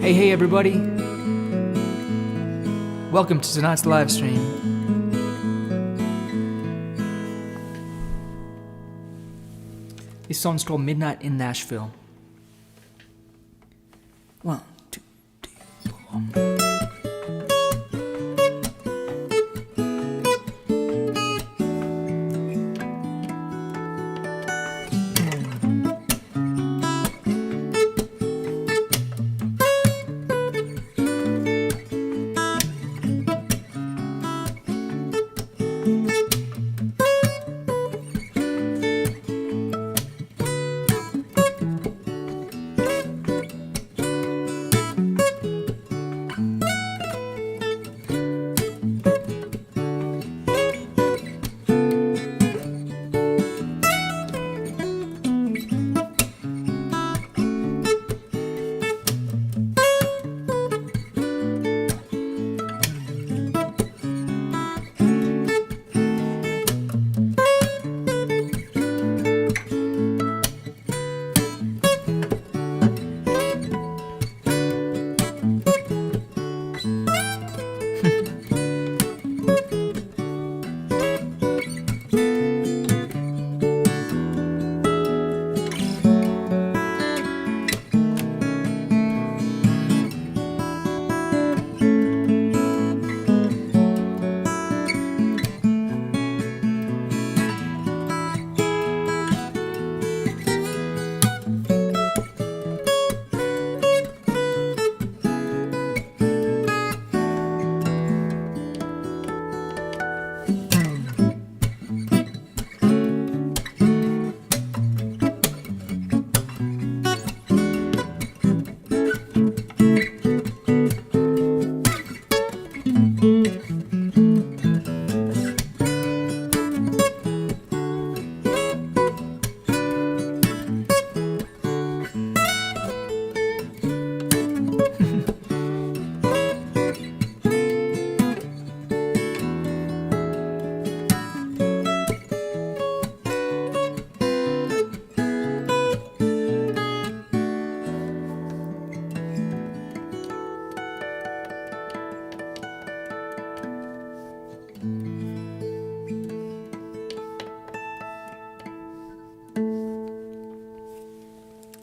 Hey everybody, welcome to tonight's live stream. This song's called Midnight in Nashville. 1, 2, 3, 4.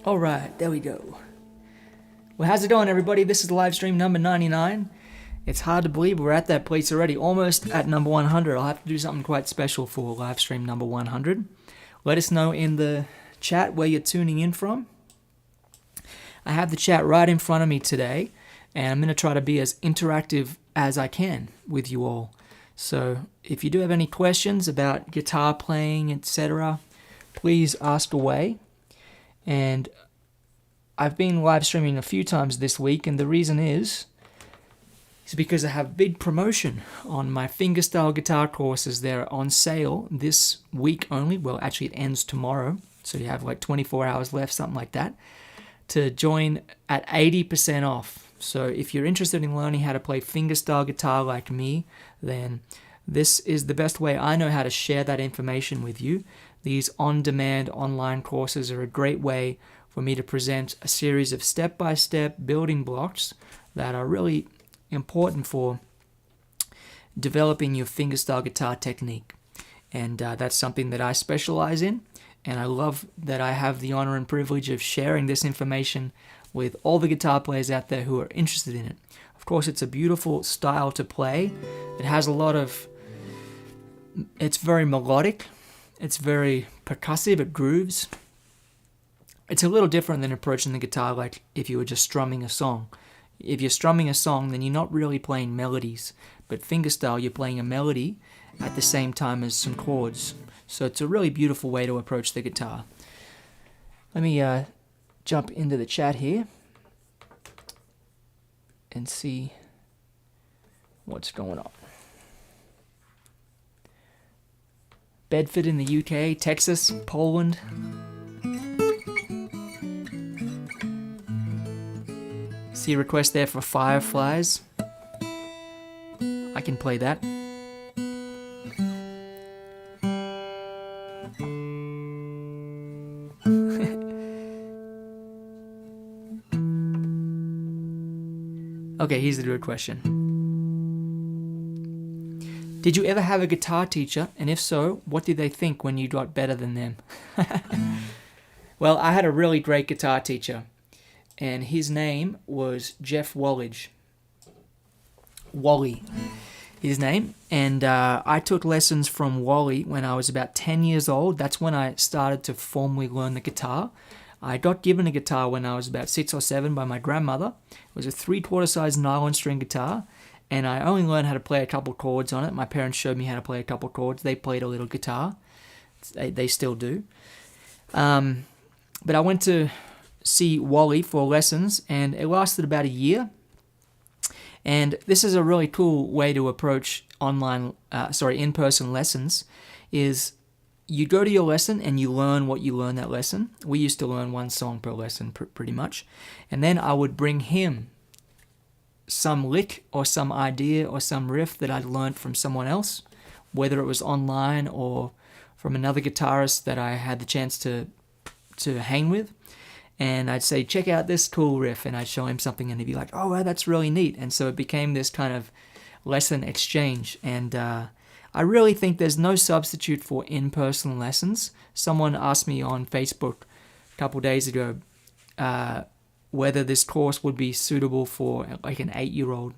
All right, there we go. Well, how's it going, everybody? This is live stream number 99. It's hard to believe we're at that place already, almost at number 100. I'll have to do something quite special for live stream number 100. Let us know in the chat where you're tuning in from. I have the chat right in front of me today, and I'm going to try to be as interactive as I can with you all. So if you do have any questions about guitar playing, etc., please ask away. And I've been live streaming a few times this week, and the reason is because I have big promotion on my Fingerstyle guitar courses. They're on sale this week only. Well, actually it ends tomorrow, so you have like 24 hours left, something like that, to join at 80% off. So if you're interested in learning how to play fingerstyle guitar like me, then this is the best way I know how to share that information with you. These on-demand online courses are a great way for me to present a series of step-by-step building blocks that are really important for developing your fingerstyle guitar technique. And that's something that I specialize in, and I love that I have the honor and privilege of sharing this information with all the guitar players out there who are interested in it. Of course, it's a beautiful style to play. It has a lot of... It's very melodic. It's very percussive. It grooves. It's a little different than approaching the guitar like if you were just strumming a song. If you're strumming a song, then you're not really playing melodies. But fingerstyle, you're playing a melody at the same time as some chords. So it's a really beautiful way to approach the guitar. Let me jump into the chat here and see what's going on. Bedford in the UK, Texas, Poland. See a request there for Fireflies. I can play that. Okay, here's the good question. Did you ever have a guitar teacher, and if so, what did they think when you got better than them? Well, I had a really great guitar teacher, and his name was Jeff Wallage. Wally, his name. And I took lessons from Wally when I was about 10 years old. That's when I started to formally learn the guitar. I got given a guitar when I was about 6 or 7 by my grandmother. It was a 3/4 size nylon string guitar, and I only learned how to play a couple chords on it. My parents showed me how to play a couple chords. They played a little guitar. They still do. But I went to see Wally for lessons, and it lasted about a year. And this is a really cool way to approach in-person lessons, is you go to your lesson and you learn what you learn that lesson. We used to learn one song per lesson pretty much. And then I would bring him some lick or some idea or some riff that I'd learned from someone else, whether it was online or from another guitarist that I had the chance to hang with. And I'd say, check out this cool riff, and I'd show him something, and he'd be like, oh, wow, that's really neat. And so it became this kind of lesson exchange. And I really think there's no substitute for in-person lessons. Someone asked me on Facebook a couple days ago whether this course would be suitable for like an 8-year-old.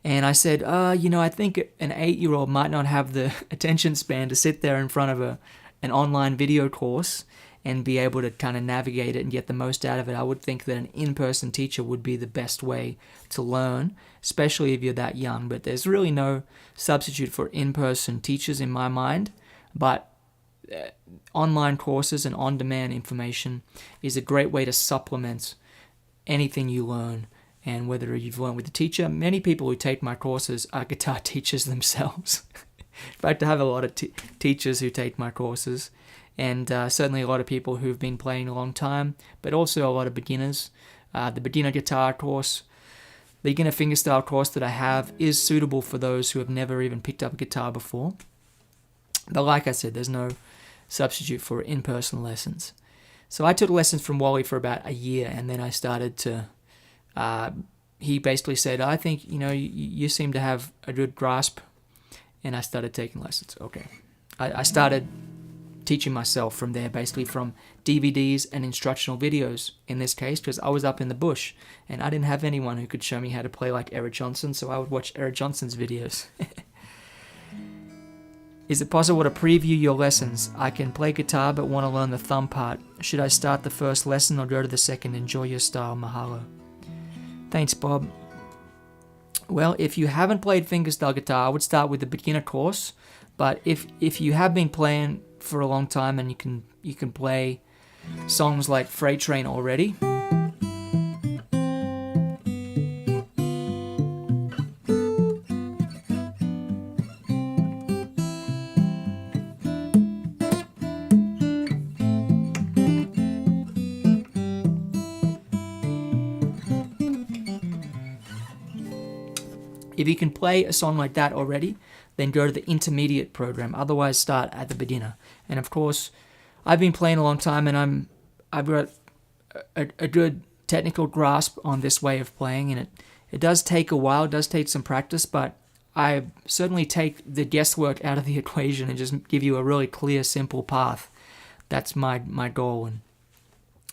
And I said, I think an 8-year-old might not have the attention span to sit there in front of an online video course and be able to kind of navigate it and get the most out of it. I would think that an in-person teacher would be the best way to learn, especially if you're that young. But there's really no substitute for in-person teachers in my mind. But online courses and on-demand information is a great way to supplement anything you learn. And whether you've learned with a teacher, many people who take my courses are guitar teachers themselves. In fact, I have a lot of teachers who take my courses. And certainly a lot of people who've been playing a long time, but also a lot of beginners. The beginner guitar course, the beginner fingerstyle course that I have is suitable for those who have never even picked up a guitar before. But like I said, there's no substitute for in-person lessons. So I took lessons from Wally for about a year, and then I started to, he basically said, I think, you seem to have a good grasp, and I started taking lessons. Okay. I started teaching myself from there, basically from DVDs and instructional videos in this case, because I was up in the bush and I didn't have anyone who could show me how to play like Eric Johnson, so I would watch Eric Johnson's videos. Is it possible to preview your lessons? I can play guitar but want to learn the thumb part. Should I start the first lesson or go to the second? Enjoy your style. Mahalo. Thanks, Bob. Well, if you haven't played fingerstyle guitar, I would start with the beginner course, but if you have been playing for a long time and you can play songs like Freight Train already, if you can play a song like that already, then go to the intermediate program. Otherwise, start at the beginner. And of course, I've been playing a long time, and I've got a good technical grasp on this way of playing, and it does take a while, it does take some practice, but I certainly take the guesswork out of the equation and just give you a really clear, simple path. That's my goal. And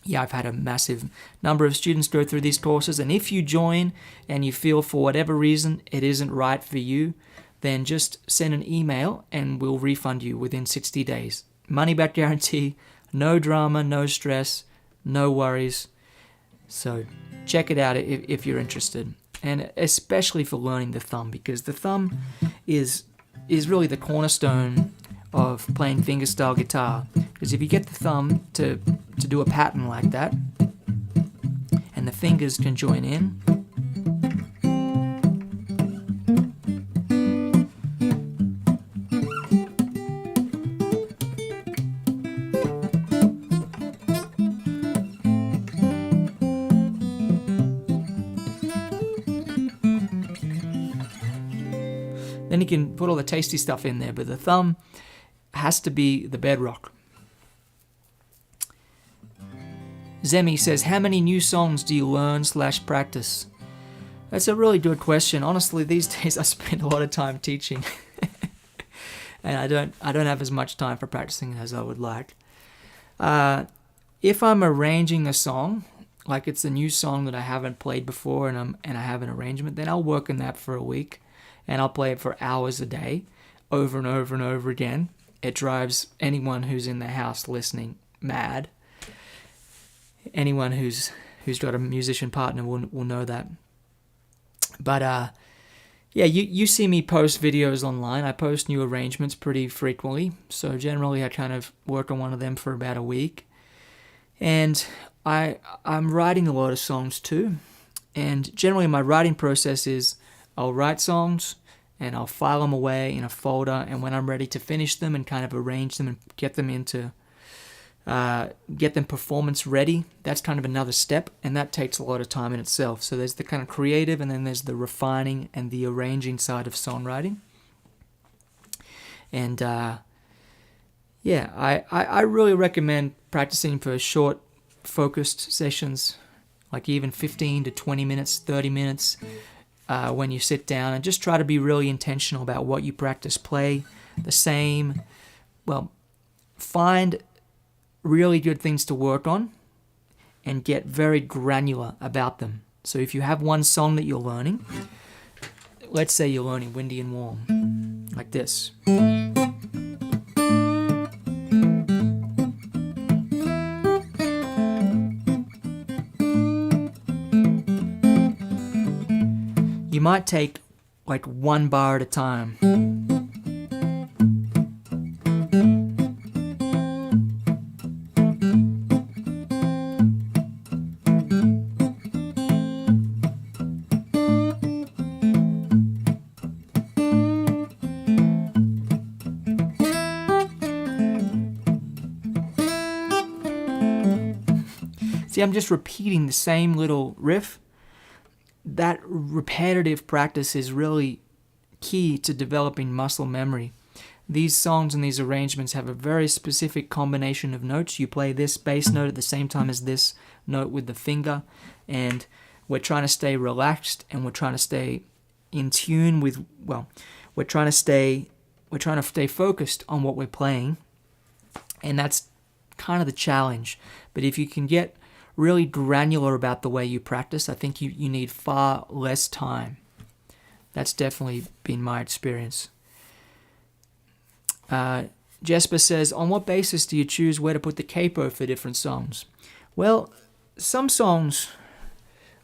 yeah, I've had a massive number of students go through these courses, and if you join and you feel for whatever reason it isn't right for you, then just send an email and we'll refund you within 60 days. Money back guarantee, no drama, no stress, no worries. So check it out if you're interested. And especially for learning the thumb, because the thumb is really the cornerstone of playing fingerstyle guitar. Because if you get the thumb to do a pattern like that, and the fingers can join in, then you can put all the tasty stuff in there, but the thumb has to be the bedrock. Zemi says, how many new songs do you learn / practice? That's a really good question. Honestly, these days I spend a lot of time teaching, and I don't have as much time for practicing as I would like. If I'm arranging a song, like it's a new song that I haven't played before, and I have an arrangement, then I'll work on that for a week, and I'll play it for hours a day, over and over and over again. It drives anyone who's in the house listening mad. Anyone who's got a musician partner will know that. But yeah, you see me post videos online. I post new arrangements pretty frequently, so generally I kind of work on one of them for about a week. And I'm writing a lot of songs too, and generally my writing process is I'll write songs and I'll file them away in a folder, and when I'm ready to finish them and kind of arrange them and get them performance ready, that's kind of another step, and that takes a lot of time in itself. So there's the kind of creative, and then there's the refining and the arranging side of songwriting. And yeah, I really recommend practicing for short, focused sessions, like even 15 to 20 minutes, 30 minutes, when you sit down, and just try to be really intentional about what you practice. Play the same, find really good things to work on and get very granular about them. So if you have one song that you're learning, let's say you're learning Windy and Warm, like this. You might take like one bar at a time. See, I'm just repeating the same little riff. That repetitive practice is really key to developing muscle memory. These songs and these arrangements have a very specific combination of notes. You play this bass note at the same time as this note with the finger, and we're trying to stay relaxed, and we're trying to stay in tune with, we're trying to stay focused on what we're playing, and that's kind of the challenge. But if you can get really granular about the way you practice, I think you need far less time. That's definitely been my experience. Jesper says, on what basis do you choose where to put the capo for different songs? Well, some songs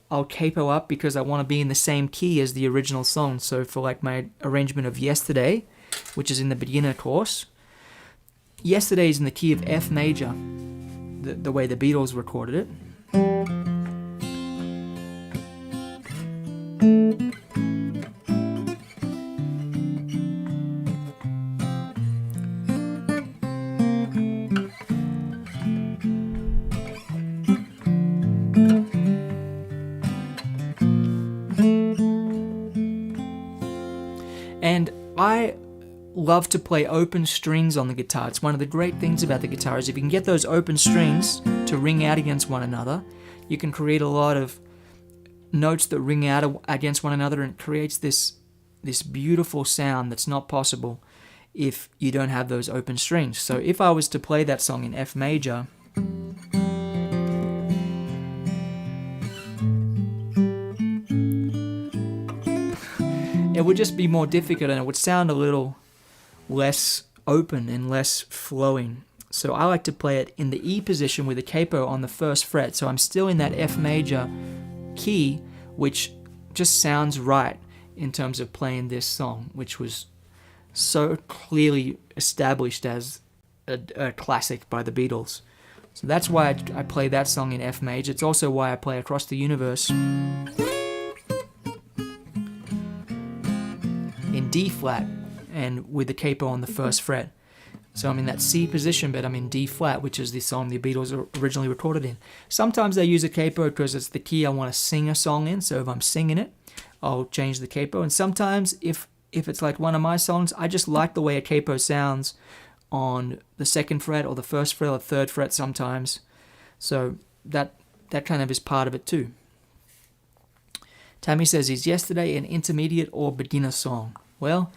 I'll capo up because I want to be in the same key as the original song. So for like my arrangement of Yesterday, which is in the beginner course, Yesterday is in the key of F major, the way the Beatles recorded it. And I love to play open strings on the guitar. It's one of the great things about the guitar is if you can get those open strings to ring out against one another, you can create a lot of notes that ring out against one another, and it creates this beautiful sound that's not possible if you don't have those open strings. So if I was to play that song in F major, it would just be more difficult, and it would sound a little less open and less flowing. So I like to play it in the E position with the capo on the first fret. So I'm still in that F major key, which just sounds right in terms of playing this song, which was so clearly established as a classic by the Beatles. So that's why I play that song in F major. It's also why I play Across the Universe in D flat and with the capo on the first fret. So I'm in that C position, but I'm in D flat, which is the song the Beatles originally recorded in. Sometimes I use a capo because it's the key I want to sing a song in, so if I'm singing it, I'll change the capo. And sometimes if it's like one of my songs, I just like the way a capo sounds on the second fret or the first fret or the third fret sometimes. So that kind of is part of it too. Tammy says, is yesterday an intermediate or beginner song? Well,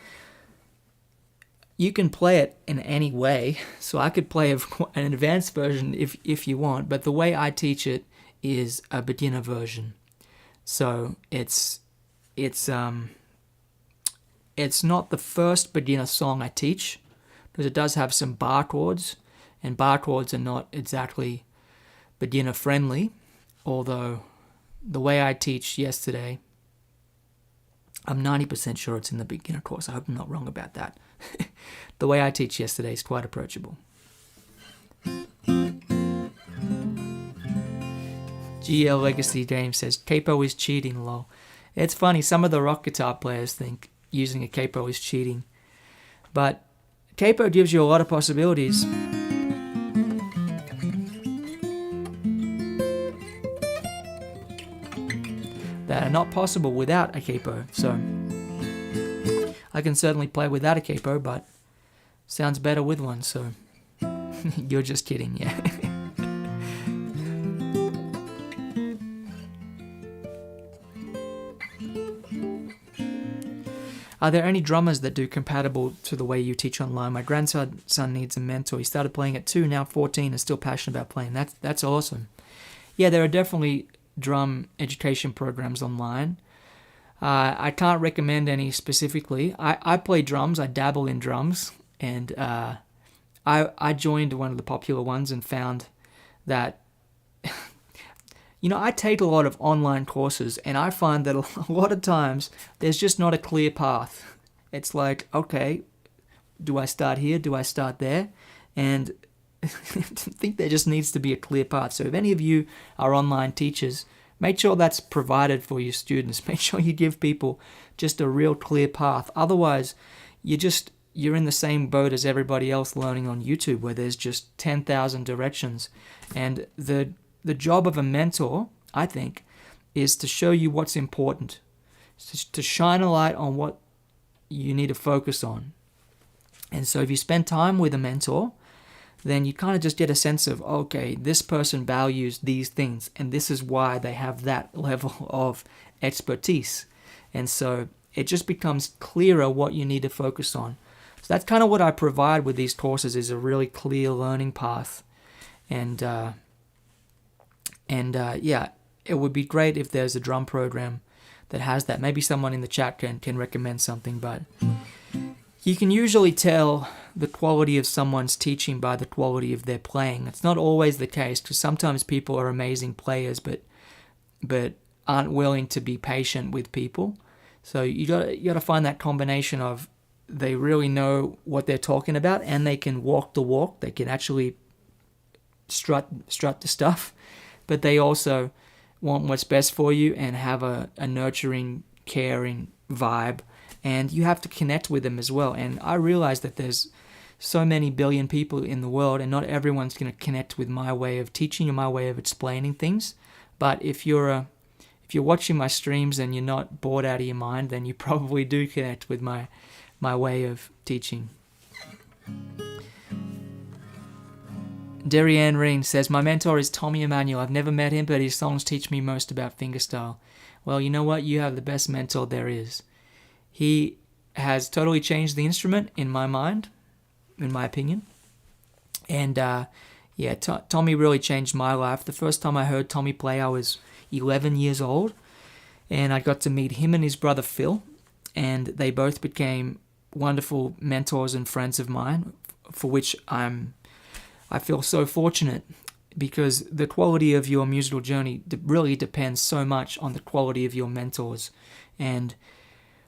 you can play it in any way. So I could play an advanced version if you want, but the way I teach it is a beginner version. So it's not the first beginner song I teach, because it does have some bar chords, and bar chords are not exactly beginner friendly, although the way I teach yesterday, I'm 90% sure it's in the beginner course. I hope I'm not wrong about that. The way I teach yesterday is quite approachable. GL Legacy Game says, Capo is cheating, lol. It's funny, some of the rock guitar players think using a capo is cheating. But capo gives you a lot of possibilities. That are not possible without a capo. So I can certainly play without a capo, but sounds better with one, so you're just kidding, yeah. Are there any drummers that do compatible to the way you teach online? My grandson needs a mentor. He started playing at 2, now 14, and still passionate about playing. That's awesome. Yeah, there are definitely drum education programs online. I can't recommend any specifically. I play drums. I dabble in drums, and I joined one of the popular ones and found that I take a lot of online courses, and I find that a lot of times there's just not a clear path. It's like, okay, do I start here? Do I start there? And I think there just needs to be a clear path. So if any of you are online teachers, make sure that's provided for your students. Make sure you give people just a real clear path. Otherwise, you're in the same boat as everybody else learning on YouTube, where there's just 10,000 directions. And the job of a mentor, I think, is to show you what's important, to shine a light on what you need to focus on. And so if you spend time with a mentor, then you kind of just get a sense of, okay, this person values these things, and this is why they have that level of expertise. And so it just becomes clearer what you need to focus on. So that's kind of what I provide with these courses, is a really clear learning path. And yeah, it would be great if there's a drum program that has that. Maybe someone in the chat can recommend something, but you can usually tell the quality of someone's teaching by the quality of their playing. It's not always the case, because sometimes people are amazing players but aren't willing to be patient with people. So you got to find that combination of they really know what they're talking about, and they can walk the walk. They can actually strut the stuff, but they also want what's best for you and have a nurturing, caring vibe. And you have to connect with them as well. And I realize that there's so many billion people in the world, and not everyone's going to connect with my way of teaching and my way of explaining things. But if you're watching my streams and you're not bored out of your mind, then you probably do connect with my way of teaching. Derry Ann Reen says, my mentor is Tommy Emmanuel. I've never met him, but his songs teach me most about fingerstyle. Well, you know what? You have the best mentor there is. He has totally changed the instrument in my mind, in my opinion. And Tommy really changed my life. The first time I heard Tommy play, I was 11 years old, and I got to meet him and his brother Phil, and they both became wonderful mentors and friends of mine, for which I feel so fortunate, because the quality of your musical journey really depends so much on the quality of your mentors. And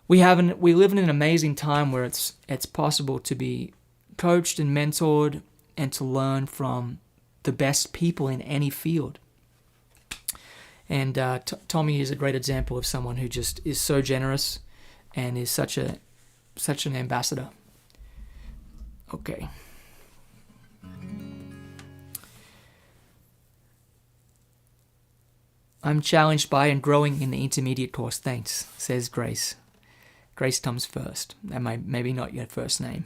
we live in an amazing time where it's possible to be coached and mentored and to learn from the best people in any field. And Tommy is a great example of someone who just is so generous and is such an ambassador. Okay. I'm challenged by and growing in the intermediate course. Thanks, says Grace. Grace comes first. That might maybe not your first name.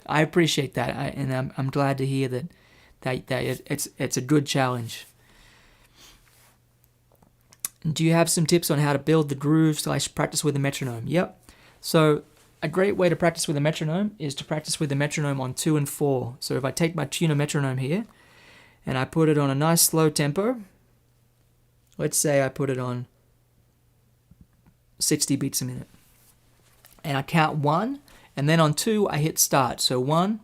I appreciate that, and I'm glad to hear that it's a good challenge. Do you have some tips on how to build the groove / practice with the metronome? Yep. So a great way to practice with a metronome is to practice with the metronome on 2 and 4. So if I take my tuner metronome here and I put it on a nice slow tempo, let's say I put it on 60 beats a minute, and I count 1, and then on 2 I hit start. So 1,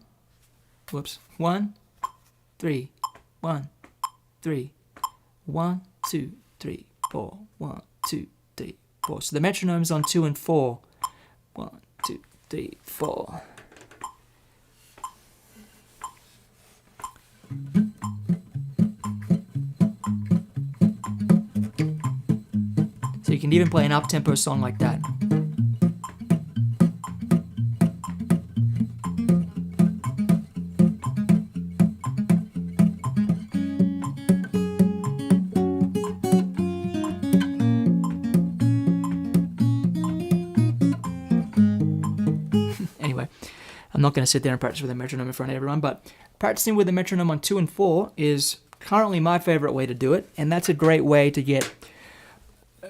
3, 1, 3, 1, 2, 3, 4, 1, 2, 3, 4. So the metronome's on 2 and 4. 1, 2, 3, 4. So you can even play an up-tempo song like that. Anyway, I'm not going to sit there and practice with a metronome in front of everyone, but practicing with a metronome on 2 and 4 is currently my favorite way to do it, and that's a great way to get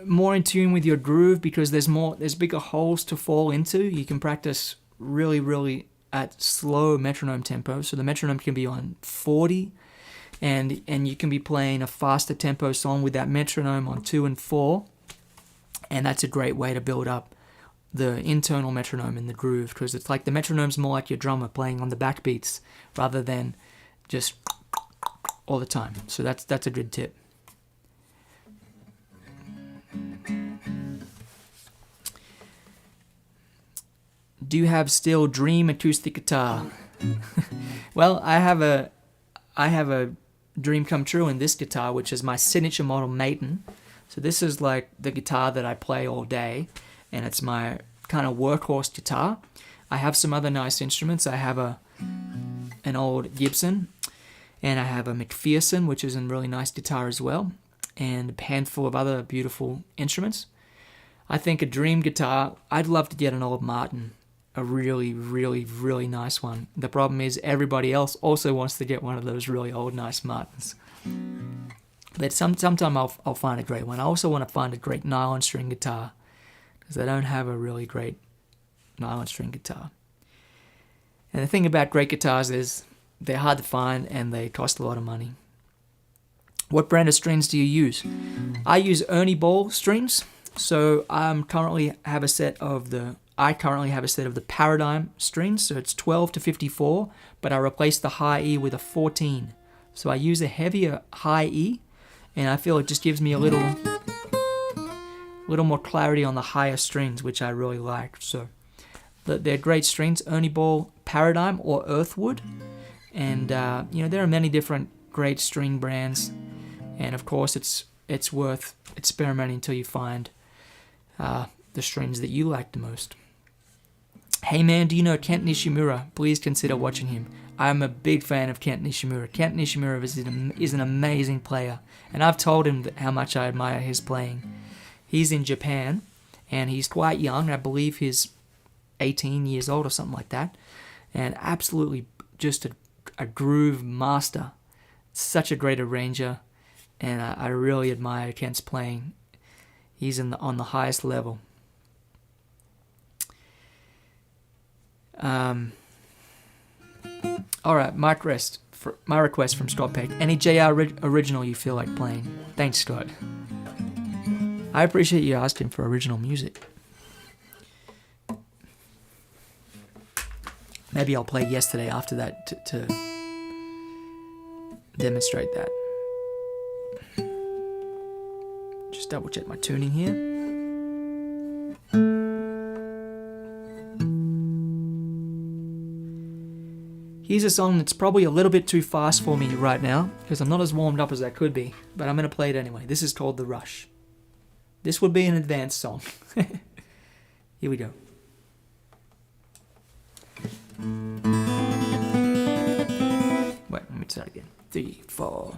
more in tune with your groove because there's bigger holes to fall into. You can practice really at slow metronome tempo, so the metronome can be on 40, and you can be playing a faster tempo song with that metronome on 2 and 4, and that's a great way to build up the internal metronome in the groove, because it's like the metronome's more like your drummer playing on the backbeats rather than just all the time. So that's a good tip. Do you have still Dream acoustic guitar? Well, I have a dream come true in this guitar, which is my signature model Maiden. So this is like the guitar that I play all day, and it's my kind of workhorse guitar. I have some other nice instruments. I have an old Gibson, and I have a McPherson, which is a really nice guitar as well, and a handful of other beautiful instruments. I think a dream guitar, I'd love to get an old Martin, a really nice one. The problem is everybody else also wants to get one of those really old nice Martins. But sometime I'll find a great one. I also want to find a great nylon string guitar, because I don't have a really great nylon string guitar. And the thing about great guitars is they're hard to find and they cost a lot of money. What brand of strings do you use? I use Ernie Ball strings. So I currently have a set of the Paradigm strings. So it's 12 to 54, but I replaced the high E with a 14. So I use a heavier high E, and I feel it just gives me a little more clarity on the higher strings, which I really like. So they're great strings, Ernie Ball, Paradigm, or Earthwood. And there are many different great string brands, and of course it's worth experimenting until you find the strings that you like the most. Hey man, do you know Kent Nishimura? Please consider watching him. I'm a big fan of Kent Nishimura. Kent Nishimura is an amazing player, and I've told him how much I admire his playing. He's in Japan, and he's quite young. I believe he's 18 years old or something like that, and absolutely just a groove master. Such a great arranger, and I really admire Kent's playing. He's on the highest level. All right, my request from Scott Peck. Any JR original you feel like playing? Thanks, Scott. I appreciate you asking for original music. Maybe I'll play Yesterday after that to demonstrate that. Just double check my tuning here. Here's a song that's probably a little bit too fast for me right now, because I'm not as warmed up as I could be, but I'm going to play it anyway. This is called The Rush. This would be an advanced song. Here we go. Wait, let me start again. 3, 4.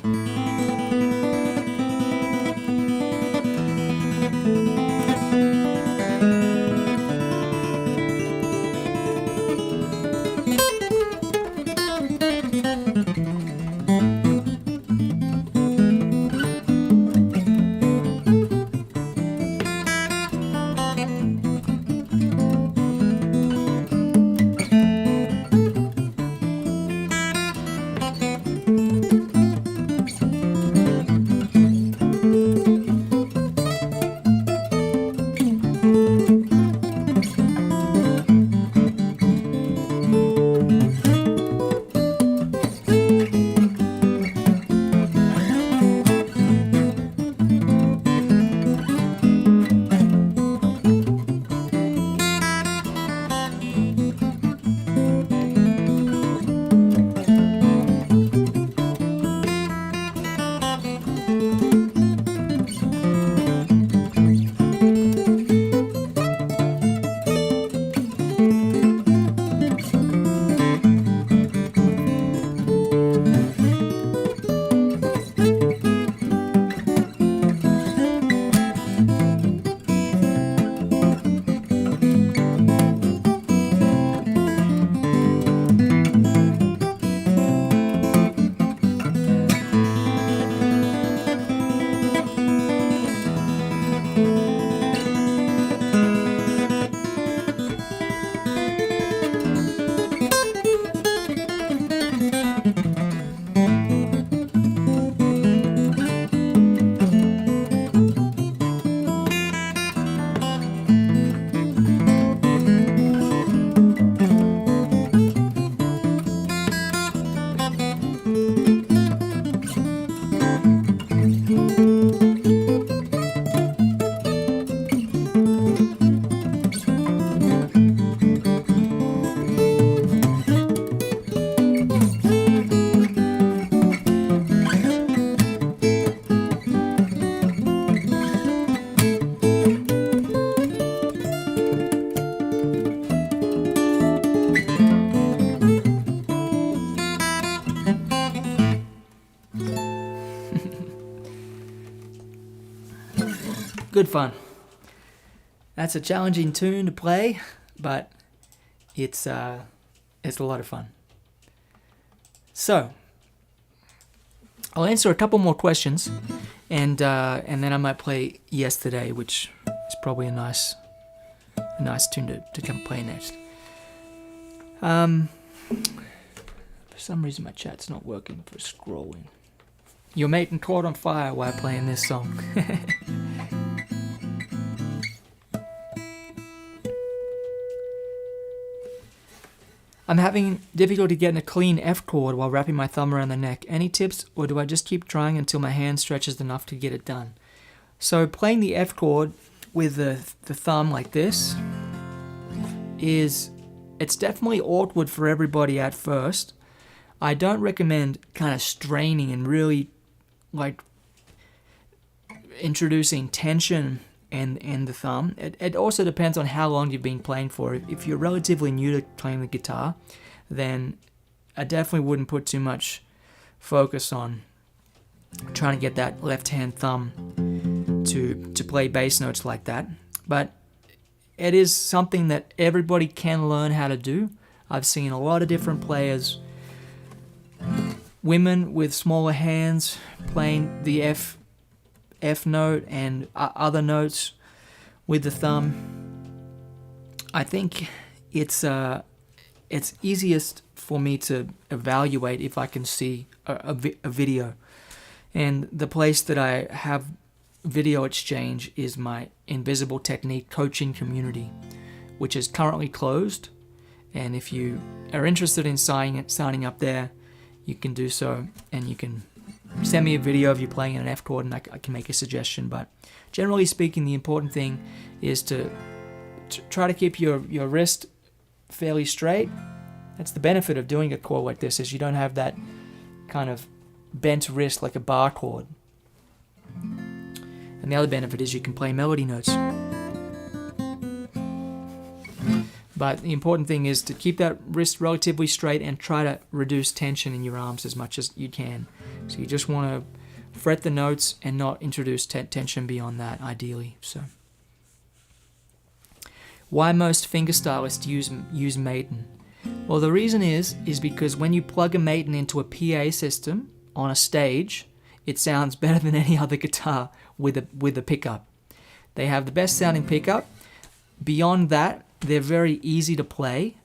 Good fun. That's a challenging tune to play, but it's a lot of fun. So, I'll answer a couple more questions, and then I might play Yesterday, which is probably a nice tune to come play next. For some reason my chat's not working for scrolling. Your mate and Chord on fire while playing this song. I'm having difficulty getting a clean F chord while wrapping my thumb around the neck. Any tips, or do I just keep trying until my hand stretches enough to get it done? So playing the F chord with the thumb like this it's definitely awkward for everybody at first. I don't recommend kind of straining and really like introducing tension in the thumb. It also depends on how long you've been playing for. If you're relatively new to playing the guitar, then I definitely wouldn't put too much focus on trying to get that left-hand thumb to play bass notes like that. But it is something that everybody can learn how to do. I've seen a lot of different players, women with smaller hands playing the F note and other notes with the thumb. I think it's easiest for me to evaluate if I can see a video. And the place that I have video exchange is my Invisible Technique coaching community, which is currently closed. And if you are interested in signing up there, you can do so, and you can send me a video of you playing an F chord and I can make a suggestion. But generally speaking, the important thing is to try to keep your wrist fairly straight. That's the benefit of doing a chord like this, is you don't have that kind of bent wrist like a bar chord. And the other benefit is you can play melody notes. But the important thing is to keep that wrist relatively straight and try to reduce tension in your arms as much as you can. So you just want to fret the notes and not introduce tension beyond that, ideally. So, why most fingerstylists use Maiden? Well, the reason is because when you plug a Maiden into a PA system on a stage, it sounds better than any other guitar with a pickup. They have the best sounding pickup. Beyond that, they're very easy to play.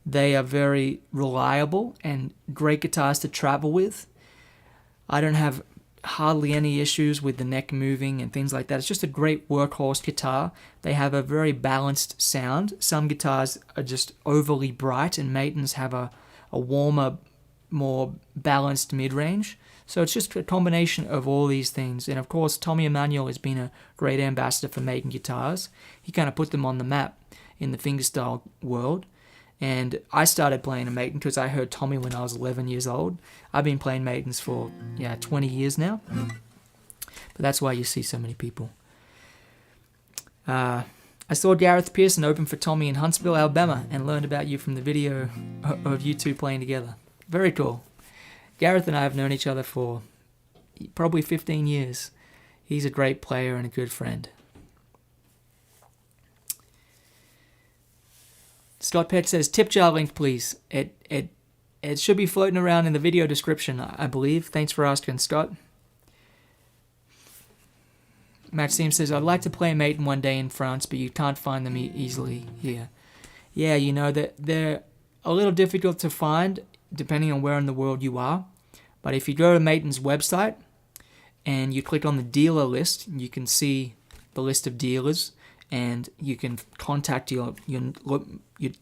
They are very reliable and great guitars to travel with. I don't have hardly any issues with the neck moving and things like that. It's just a great workhorse guitar. They have a very balanced sound. Some guitars are just overly bright, and Maidens have a warmer, more balanced mid-range. So it's just a combination of all these things. And of course, Tommy Emmanuel has been a great ambassador for Maiden guitars. He kind of put them on the map in the fingerstyle world. And I started playing a Maiden because I heard Tommy when I was 11 years old. I've been playing Maidens for 20 years now. But that's why you see so many people. I saw Gareth Pearson open for Tommy in Huntsville, Alabama, and learned about you from the video of you two playing together. Very cool. Gareth and I have known each other for probably 15 years. He's a great player and a good friend. Scott Pett says, tip jar link, please. It should be floating around in the video description, I believe. Thanks for asking, Scott. Maxime says, I'd like to play a Maiden one day in France, but you can't find them easily here. Yeah, you know, they're a little difficult to find depending on where in the world you are. But if you go to Maiden's website and you click on the dealer list, you can see the list of dealers, and you can contact the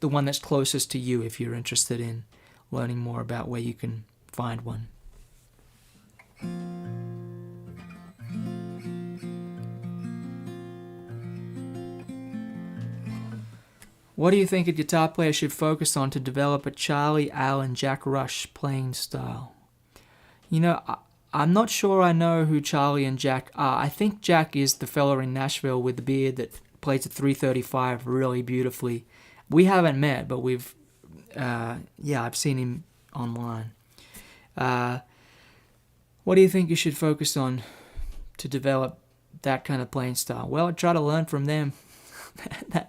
one that's closest to you if you're interested in learning more about where you can find one. What do you think a guitar player should focus on to develop a Charlie, Al, and Jack Rush playing style? You know, I'm not sure I know who Charlie and Jack are. I think Jack is the fella in Nashville with the beard that plays a 335 really beautifully. We haven't met, but I've seen him online. What do you think you should focus on to develop that kind of playing style, well, try to learn from them.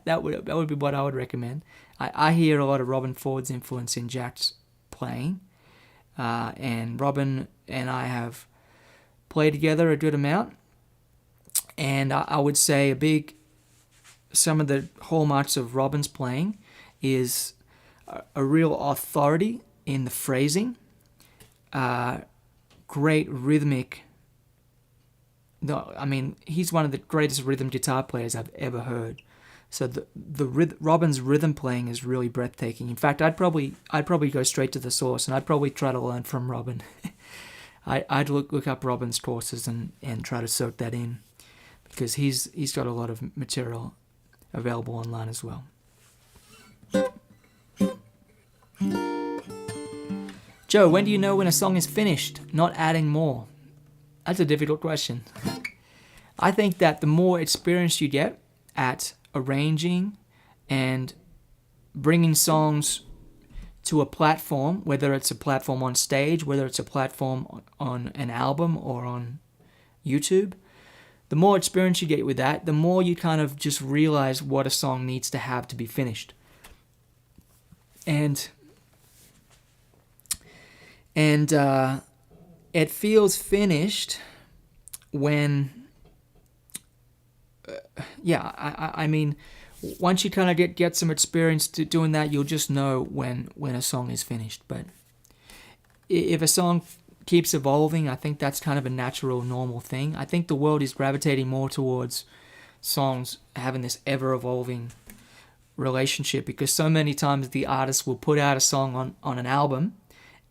that would be what I would recommend. I hear a lot of Robin Ford's influence in Jack's playing, and Robin and I have played together a good amount, and I would say some of the hallmarks of Robin's playing is a real authority in the phrasing, great rhythmic. No, I mean, he's one of the greatest rhythm guitar players I've ever heard. So Robin's rhythm playing is really breathtaking. In fact, I'd probably go straight to the source, and I'd probably try to learn from Robin. I'd look up Robin's courses and try to soak that in, because he's got a lot of material available online as well. Joe, when do you know when a song is finished, not adding more? That's a difficult question. I think that the more experience you get at arranging and bringing songs to a platform, whether it's a platform on stage, whether it's a platform on an album or on YouTube, the more experience you get with that, the more you kind of just realize what a song needs to have to be finished. And it feels finished when, I mean, once you kind of get some experience to doing that, you'll just know when a song is finished. But if a song keeps evolving, I think that's kind of a natural, normal thing. I think the world is gravitating more towards songs having this ever-evolving relationship, because so many times the artist will put out a song on an album,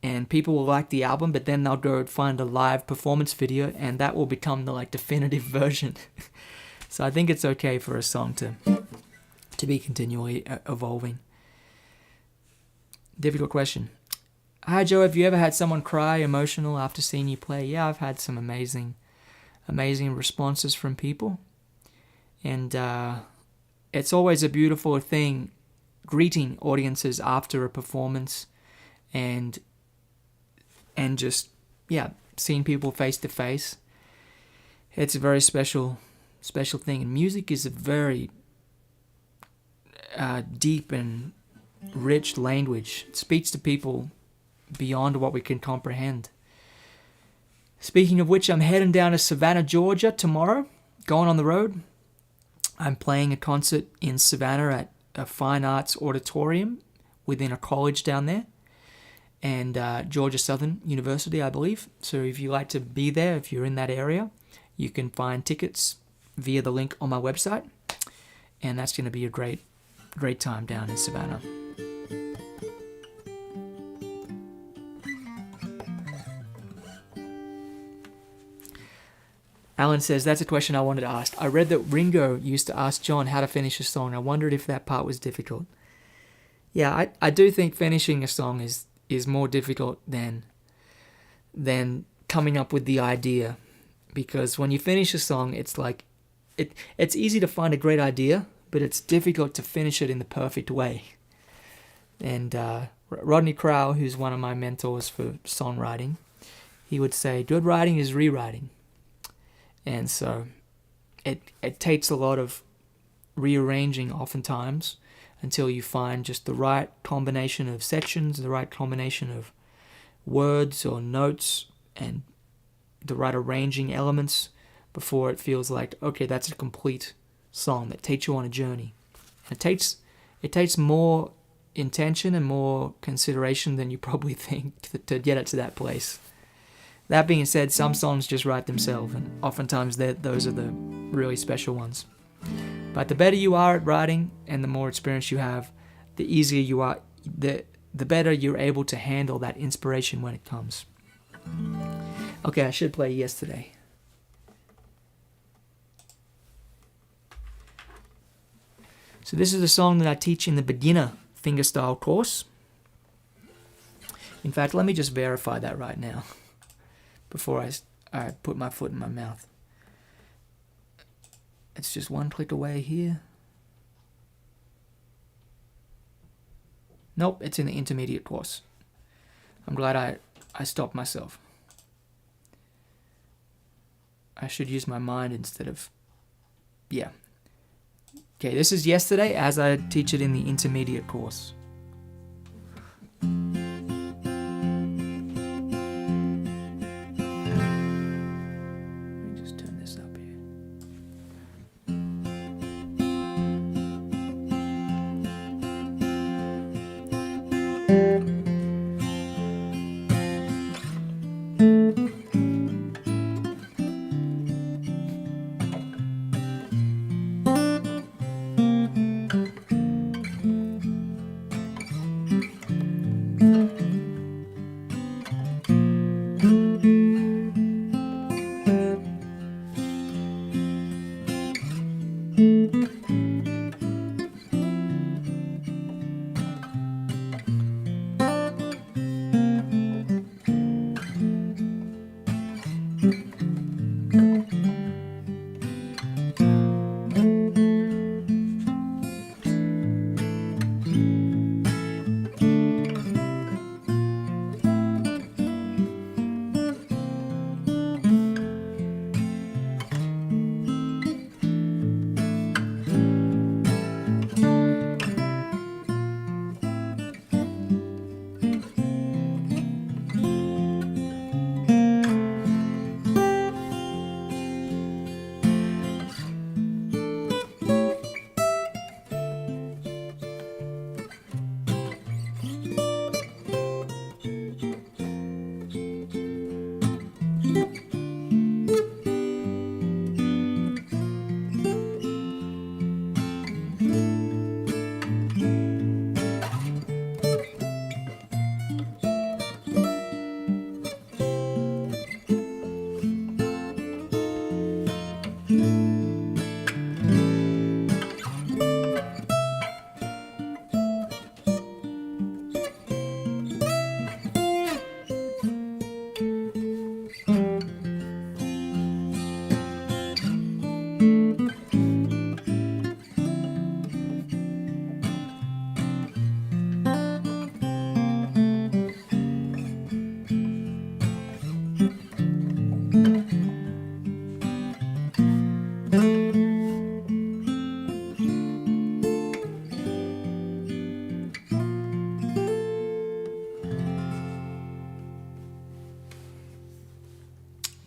and people will like the album, but then they'll go find a live performance video, and that will become the definitive version. So I think it's okay for a song to be continually evolving. Difficult question. Hi Joe, have you ever had someone cry emotional after seeing you play? Yeah, I've had some amazing responses from people, and it's always a beautiful thing greeting audiences after a performance, and just seeing people face to face. It's a very special thing, and music is a very deep and rich language. It speaks to people beyond what we can comprehend. Speaking of which, I'm heading down to Savannah, Georgia tomorrow, going on the road. I'm playing a concert in Savannah at a fine arts auditorium within a college down there, and Georgia Southern University, I believe. So if you like to be there, if you're in that area, you can find tickets via the link on my website, and that's going to be a great time down in Savannah. Alan says, that's a question I wanted to ask. I read that Ringo used to ask John how to finish a song. I wondered if that part was difficult. Yeah, I do think finishing a song is more difficult than coming up with the idea. Because when you finish a song, it's like, it's easy to find a great idea, but it's difficult to finish it in the perfect way. And Rodney Crowell, who's one of my mentors for songwriting, he would say, good writing is rewriting. And so it takes a lot of rearranging oftentimes until you find just the right combination of sections, the right combination of words or notes, and the right arranging elements before it feels like, okay, that's a complete song that takes you on a journey. And it takes more intention and more consideration than you probably think to get it to that place. That being said, some songs just write themselves, and oftentimes those are the really special ones. But the better you are at writing and the more experience you have, the easier you are, the better you're able to handle that inspiration when it comes. Okay, I should play Yesterday. So this is a song that I teach in the beginner fingerstyle course. In fact, let me just verify that right now before I put my foot in my mouth. It's just one click away here. Nope, it's in the intermediate course. I'm glad I stopped myself. I should use my mind instead of, yeah. Okay, this is Yesterday as I teach it in the intermediate course. Let me just turn this up here.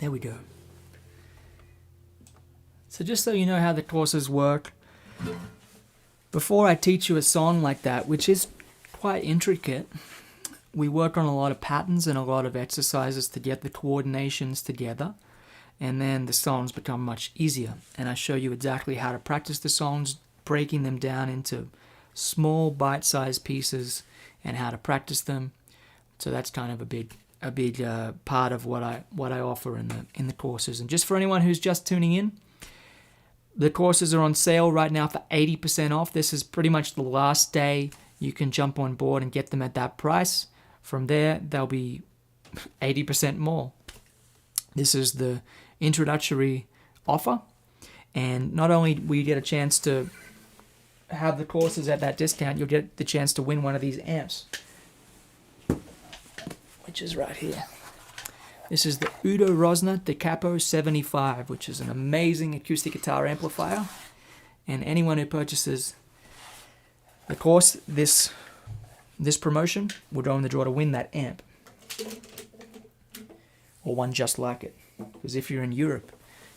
There we go. So just so you know how the courses work, before I teach you a song like that, which is quite intricate, we work on a lot of patterns and a lot of exercises to get the coordinations together, and then the songs become much easier. And I show you exactly how to practice the songs, breaking them down into small bite-sized pieces and how to practice them. So that's kind of a big part of what I offer in the courses. And just for anyone who's just tuning in, the courses are on sale right now for 80% off. This is pretty much the last day you can jump on board and get them at that price. From there, they'll be 80% more. This is the introductory offer, and not only will you get a chance to have the courses at that discount, you'll get the chance to win one of these amps, which is right here. This is the Udo Rosner the Capo 75, which is an amazing acoustic guitar amplifier. And anyone who purchases the course, this promotion, will go in the draw to win that amp. Or one just like it. Because if you're in Europe,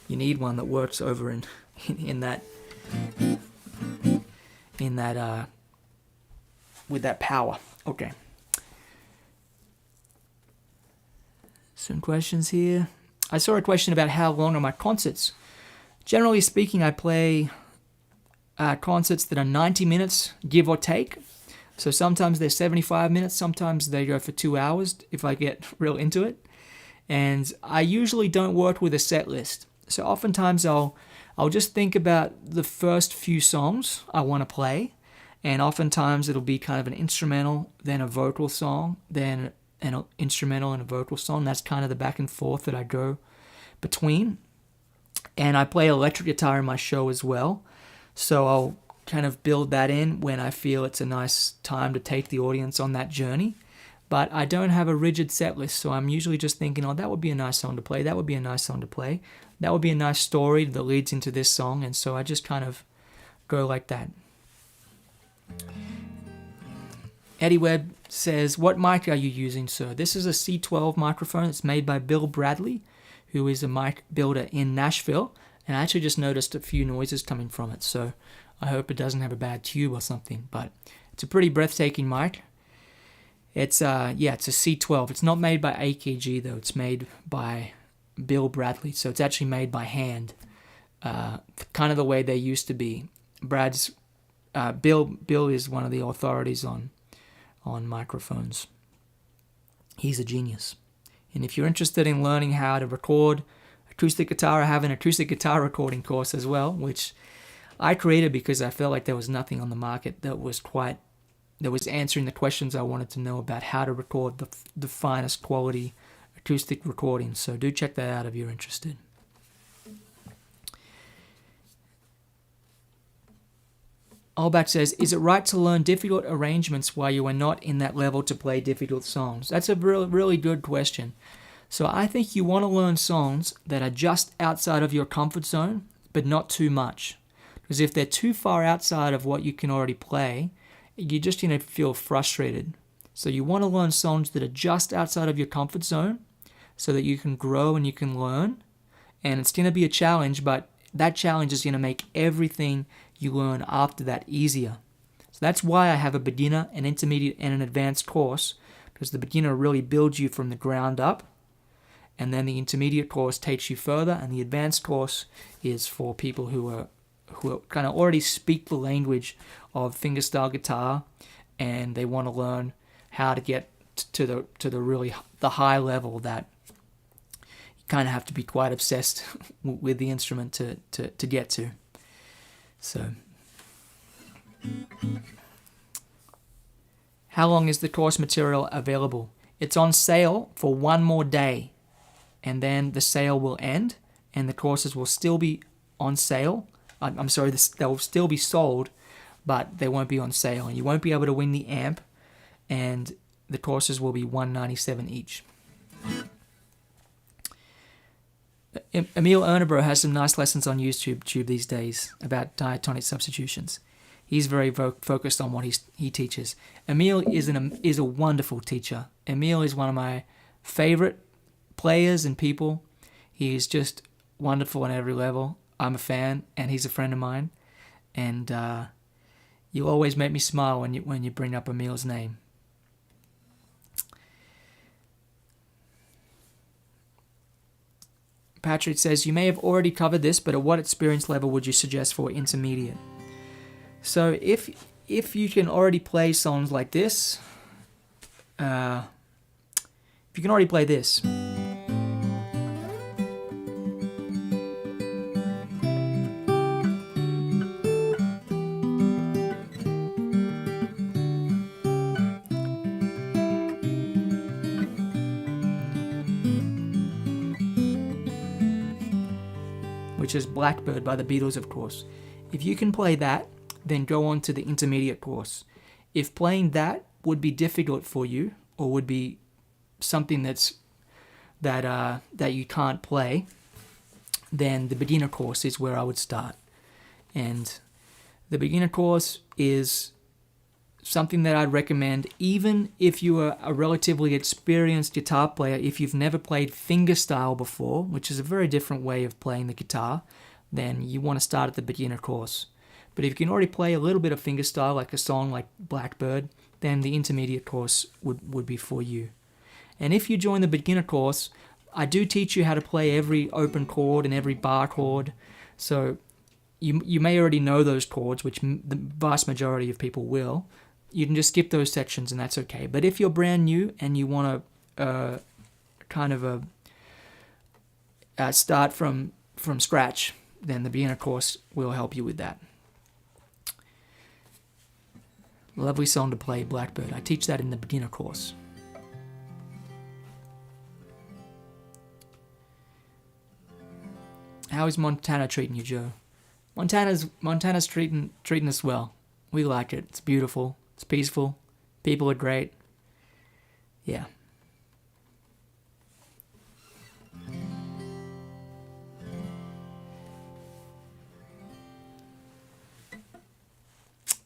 you need one that works over in that with that power. Okay. Some questions here. I saw a question about how long are my concerts. Generally speaking, I play concerts that are 90 minutes, give or take. So sometimes they're 75 minutes, sometimes they go for 2 hours if I get real into it. And I usually don't work with a set list. So oftentimes I'll just think about the first few songs I want to play, and oftentimes it'll be kind of an instrumental, then a vocal song, then an instrumental and a vocal song. That's kind of the back and forth that I go between. And I play electric guitar in my show as well, so I'll kind of build that in when I feel it's a nice time to take the audience on that journey. But I don't have a rigid set list, so I'm usually just thinking, oh, that would be a nice song to play, that would be a nice song to play. that would be a nice story that leads into this song, and so I just kind of go like that. Eddie Webb says, what mic are you using, sir? This is a C12 microphone. It's made by Bill Bradley, who is a mic builder in Nashville, and I actually just noticed a few noises coming from it, so I hope it doesn't have a bad tube or something, but it's a pretty breathtaking mic. It's it's a C12. It's not made by AKG though. It's made by Bill Bradley, so it's actually made by hand, kind of the way they used to be. Bill is one of the authorities on microphones. He's a genius. And if you're interested in learning how to record acoustic guitar, I have an acoustic guitar recording course as well, which I created because I felt like there was nothing on the market that was answering the questions I wanted to know about how to record the finest quality acoustic recordings. So do check that out if you're interested. Albach says, is it right to learn difficult arrangements while you are not in that level to play difficult songs? That's a really, really good question. So I think you want to learn songs that are just outside of your comfort zone, but not too much. Because if they're too far outside of what you can already play, you're just going to feel frustrated. So you want to learn songs that are just outside of your comfort zone so that you can grow and you can learn. And it's going to be a challenge, but that challenge is going to make everything you learn after that easier. So that's why I have a beginner, an intermediate, and an advanced course, because the beginner really builds you from the ground up, and then the intermediate course takes you further, and the advanced course is for people who kind of already speak the language of fingerstyle guitar, and they want to learn how to get to the high level that you kind of have to be quite obsessed with the instrument to get to. So, how long is the course material available? It's on sale for one more day, and then the sale will end, and the courses will still be on sale. They'll still be sold, but they won't be on sale, and you won't be able to win the amp, and the courses will be $197 each. Emil Unibrow has some nice lessons on YouTube these days about diatonic substitutions. He's very focused on what he teaches. Emil is a wonderful teacher. Emil is one of my favorite players and people. He is just wonderful on every level. I'm a fan, and he's a friend of mine. And you always make me smile when you bring up Emil's name. Patrick says, you may have already covered this, but at what experience level would you suggest for intermediate? So if you can already play songs like this, if you can already play this, which is Blackbird by the Beatles, of course. If you can play that, then go on to the intermediate course. If playing that would be difficult for you, or would be something that you can't play, then the beginner course is where I would start. And the beginner course is something that I'd recommend even if you are a relatively experienced guitar player. If you've never played fingerstyle before, which is a very different way of playing the guitar, then you want to start at the beginner course. But if you can already play a little bit of fingerstyle, like a song like Blackbird, then the intermediate course would be for you. And if you join the beginner course, I do teach you how to play every open chord and every bar chord. So you may already know those chords, which the vast majority of people will. You can just skip those sections, and that's okay. But if you're brand new and you want to start from scratch, then the beginner course will help you with that. Lovely song to play, Blackbird. I teach that in the beginner course. How is Montana treating you, Joe? Montana's treating us well. We like it. It's beautiful. It's peaceful. People are great. Yeah.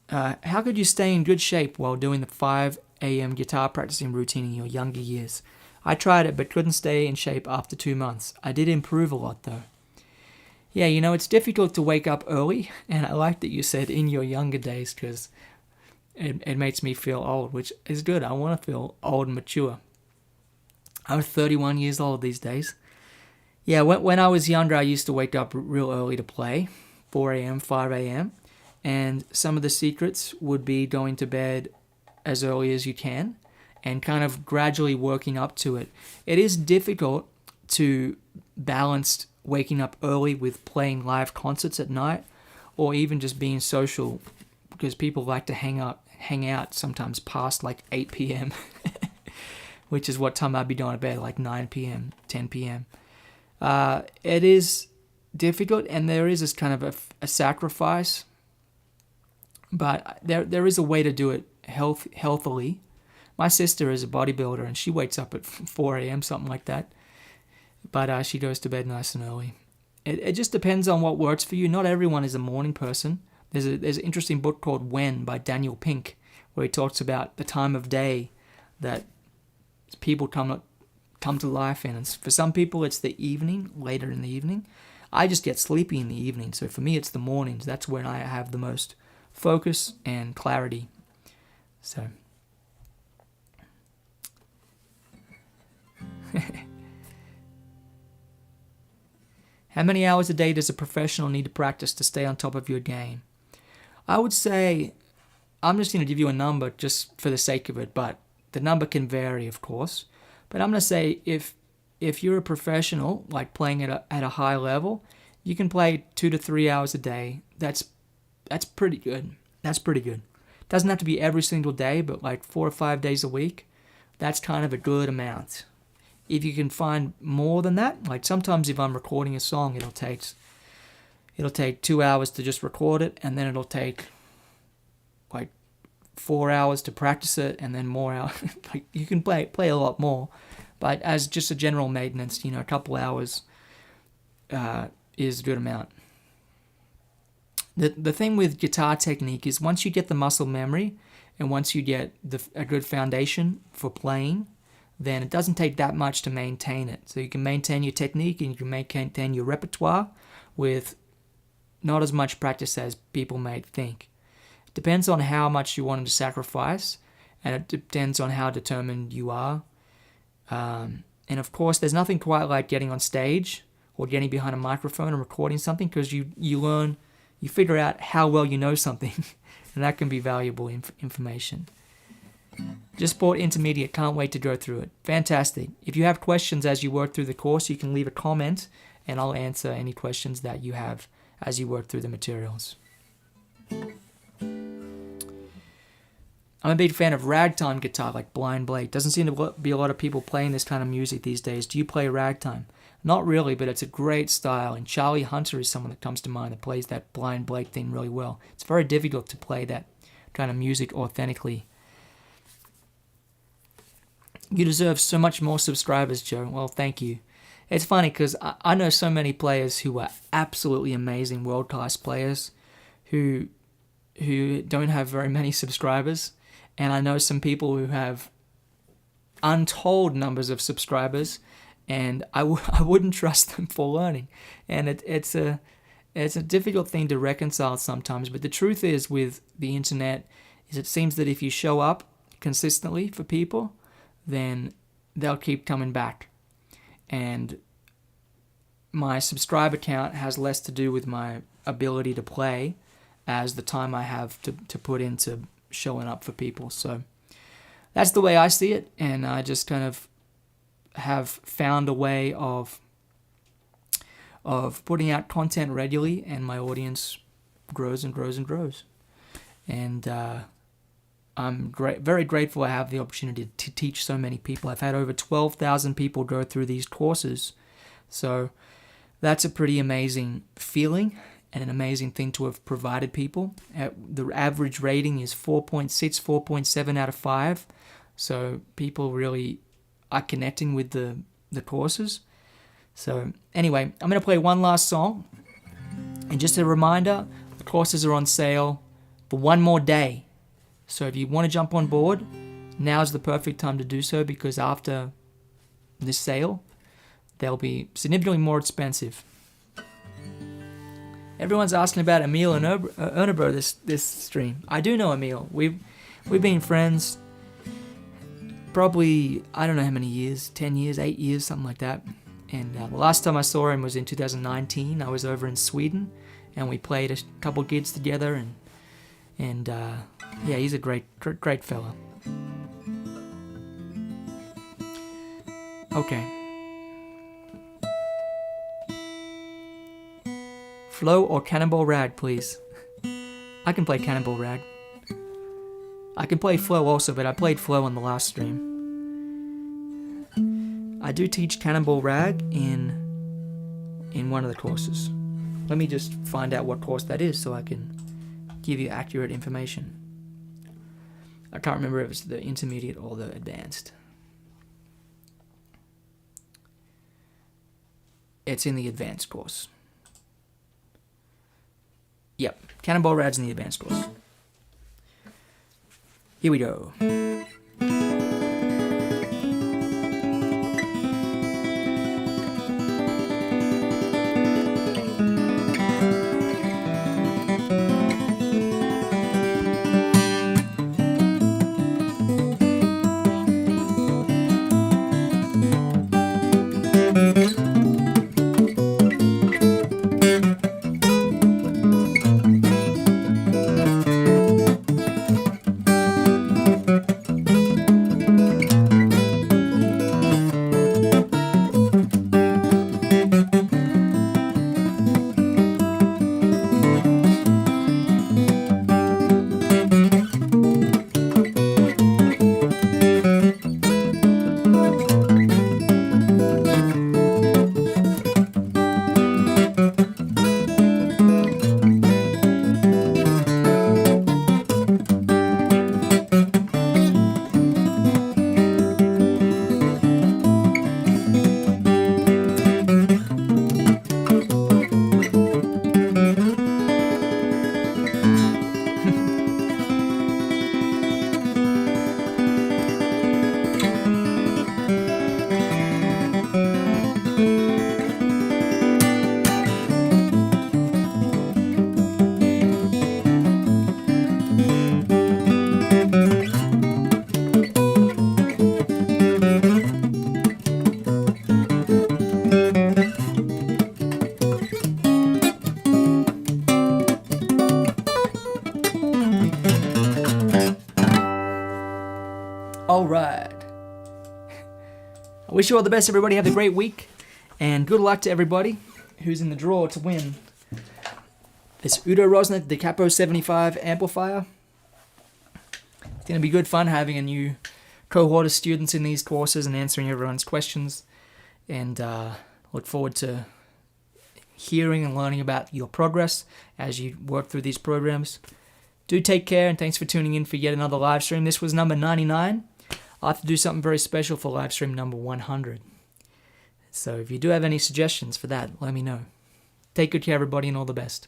How could you stay in good shape while doing the 5 a.m. guitar practicing routine in your younger years? I tried it but couldn't stay in shape after 2 months. I did improve a lot though. Yeah, it's difficult to wake up early, and I like that you said in your younger days because it makes me feel old, which is good. I want to feel old and mature. I'm 31 years old these days. Yeah, when I was younger, I used to wake up real early to play, 4 a.m., 5 a.m., and some of the secrets would be going to bed as early as you can and kind of gradually working up to it. It is difficult to balance waking up early with playing live concerts at night or even just being social because people like to hang out sometimes past like 8 p.m., which is what time I'd be going to bed, like 9 p.m., 10 p.m. It is difficult, and there is this kind of a sacrifice, but there is a way to do it healthily. My sister is a bodybuilder, and she wakes up at 4 a.m., something like that, but she goes to bed nice and early. It just depends on what works for you. Not everyone is a morning person. There's an interesting book called When by Daniel Pink, where he talks about the time of day that people come to life in. And for some people, it's the evening, later in the evening. I just get sleepy in the evening, so for me, it's the mornings. That's when I have the most focus and clarity. So, how many hours a day does a professional need to practice to stay on top of your game? I would say, I'm just going to give you a number just for the sake of it, but the number can vary, of course. But I'm going to say if you're a professional, like playing at a high level, you can play 2 to 3 hours a day. That's pretty good. That's pretty good. Doesn't have to be every single day, but like 4 or 5 days a week. That's kind of a good amount. If you can find more than that, like sometimes if I'm recording a song, it'll take 2 hours to just record it, and then it'll take like 4 hours to practice it, and then more hours. Like you can play a lot more, but as just a general maintenance, a couple hours is a good amount. The thing with guitar technique is once you get the muscle memory, and once you get a good foundation for playing, then it doesn't take that much to maintain it. So you can maintain your technique and you can maintain your repertoire with not as much practice as people may think. It depends on how much you want to sacrifice, and it depends on how determined you are. And of course, there's nothing quite like getting on stage or getting behind a microphone and recording something, because you learn, you figure out how well you know something, and that can be valuable information. Just bought intermediate, can't wait to go through it. Fantastic. If you have questions as you work through the course, you can leave a comment and I'll answer any questions that you have as you work through the materials. I'm a big fan of ragtime guitar, like Blind Blake. Doesn't seem to be a lot of people playing this kind of music these days. Do you play ragtime? Not really, but it's a great style, and Charlie Hunter is someone that comes to mind that plays that Blind Blake thing really well. It's very difficult to play that kind of music authentically. You deserve so much more subscribers, Joe. Well, thank you. It's funny because I know so many players who are absolutely amazing, world-class players who don't have very many subscribers. And I know some people who have untold numbers of subscribers, and I wouldn't trust them for learning. And it's a difficult thing to reconcile sometimes. But the truth is, with the internet, is it seems that if you show up consistently for people, then they'll keep coming back. And my subscriber count has less to do with my ability to play as the time I have to put into showing up for people. So that's the way I see it, and I just kind of have found a way of putting out content regularly, and my audience grows and grows and grows. And I'm very grateful I have the opportunity to teach so many people. I've had over 12,000 people go through these courses, so that's a pretty amazing feeling and an amazing thing to have provided people. The average rating is 4.6, 4.7 out of 5, so people really are connecting with the courses. So anyway, I'm going to play one last song, and just a reminder, the courses are on sale for one more day. So if you want to jump on board, now's the perfect time to do so, because after this sale, they'll be significantly more expensive. Everyone's asking about Emil Unibrow this stream. I do know Emil. We've been friends probably, I don't know how many years, 10 years, 8 years, something like that. And the last time I saw him was in 2019. I was over in Sweden, and we played a couple gigs together. And yeah, he's a great fella. Okay. Flow or Cannonball Rag, please. I can play Cannonball Rag. I can play Flow also, but I played Flow on the last stream. I do teach Cannonball Rag in one of the courses. Let me just find out what course that is so I can give you accurate information. I can't remember if it's the intermediate or the advanced. It's in the advanced course. Yep, Cannonball Rag's in the advanced course. Here we go. All right. I wish you all the best, everybody. Have a great week. And good luck to everybody who's in the draw to win this Udo Rosner, the Capo 75 amplifier. It's going to be good fun having a new cohort of students in these courses and answering everyone's questions. And look forward to hearing and learning about your progress as you work through these programs. Do take care, and thanks for tuning in for yet another live stream. This was number 99. I'll have to do something very special for live stream number 100. So if you do have any suggestions for that, let me know. Take good care, everybody, and all the best.